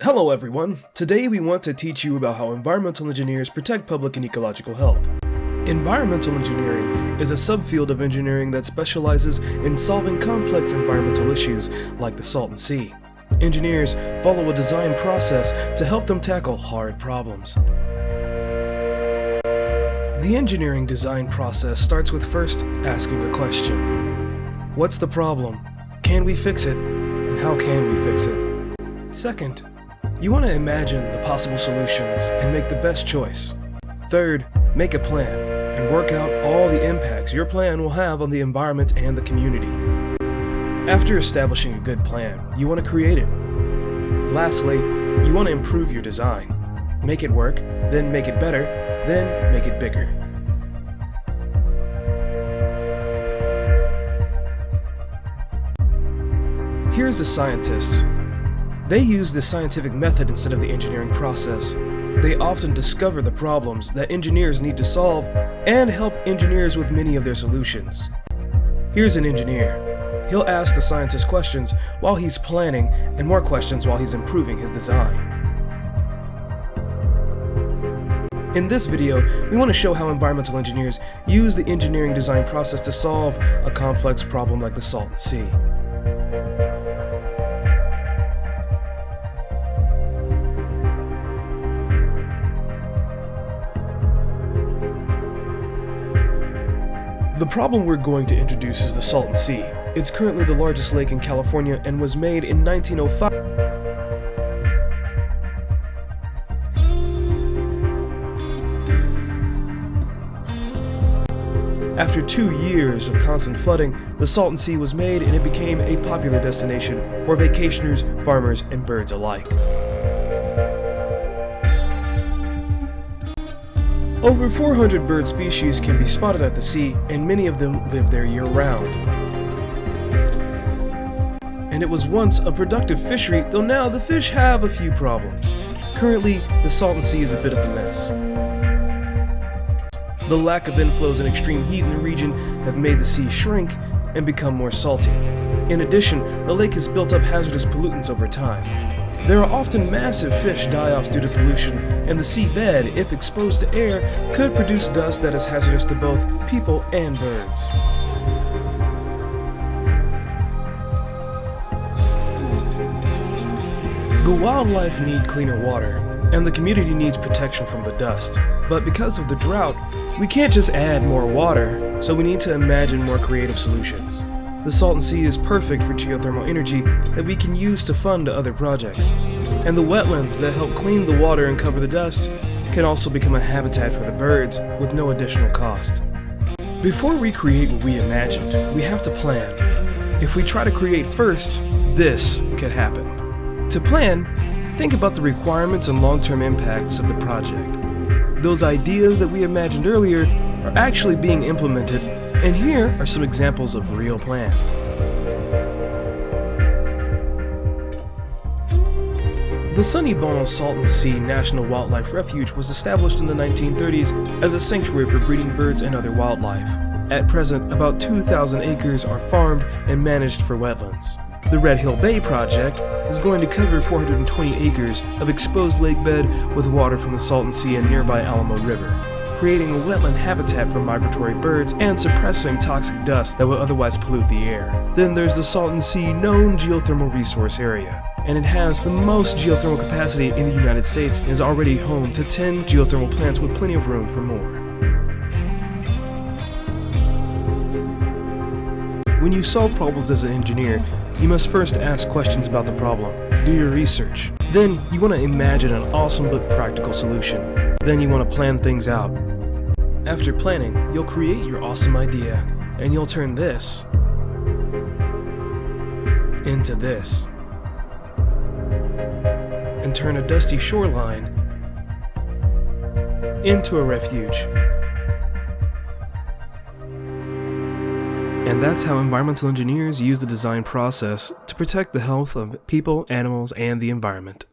Hello everyone! Today we want to teach you about how environmental engineers protect public and ecological health. Environmental engineering is a subfield of engineering that specializes in solving complex environmental issues like the Salton Sea. Engineers follow a design process to help them tackle hard problems. The engineering design process starts with first asking a question. What's the problem? Can we fix it? And how can we fix it? Second, you want to imagine the possible solutions and make the best choice. Third, make a plan and work out all the impacts your plan will have on the environment and the community. After establishing a good plan, you want to create it. Lastly, you want to improve your design. Make it work, then make it better, then make it bigger. Here's the scientists. They use the scientific method instead of the engineering process. They often discover the problems that engineers need to solve and help engineers with many of their solutions. Here's an engineer. He'll ask the scientist questions while he's planning and more questions while he's improving his design. In this video, we want to show how environmental engineers use the engineering design process to solve a complex problem like the Salton Sea. The problem we're going to introduce is the Salton Sea. It's currently the largest lake in California and was made in 1905. After 2 years of constant flooding, the Salton Sea was made and it became a popular destination for vacationers, farmers, and birds alike. Over 400 bird species can be spotted at the sea, and many of them live there year-round. And it was once a productive fishery, though now the fish have a few problems. Currently, the Salton Sea is a bit of a mess. The lack of inflows and extreme heat in the region have made the sea shrink and become more salty. In addition, the lake has built up hazardous pollutants over time. There are often massive fish die-offs due to pollution, and the seabed, if exposed to air, could produce dust that is hazardous to both people and birds. The wildlife need cleaner water, and the community needs protection from the dust. But because of the drought, we can't just add more water, so we need to imagine more creative solutions. The Salton Sea is perfect for geothermal energy that we can use to fund other projects. And the wetlands that help clean the water and cover the dust can also become a habitat for the birds with no additional cost. Before we create what we imagined, we have to plan. If we try to create first, this could happen. To plan, think about the requirements and long-term impacts of the project. Those ideas that we imagined earlier are actually being implemented, and here are some examples of real plans. The Sunny Bono Salton Sea National Wildlife Refuge was established in the 1930s as a sanctuary for breeding birds and other wildlife. At present, about 2,000 acres are farmed and managed for wetlands. The Red Hill Bay project is going to cover 420 acres of exposed lake bed with water from the Salton Sea and nearby Alamo River, creating a wetland habitat for migratory birds and suppressing toxic dust that would otherwise pollute the air. Then there's the Salton Sea Known Geothermal Resource Area, and it has the most geothermal capacity in the United States and is already home to 10 geothermal plants with plenty of room for more. When you solve problems as an engineer, you must first ask questions about the problem, do your research. Then you want to imagine an awesome but practical solution. Then you want to plan things out. After planning, you'll create your awesome idea, and you'll turn this into this, and turn a dusty shoreline into a refuge. And that's how environmental engineers use the design process to protect the health of people, animals, and the environment.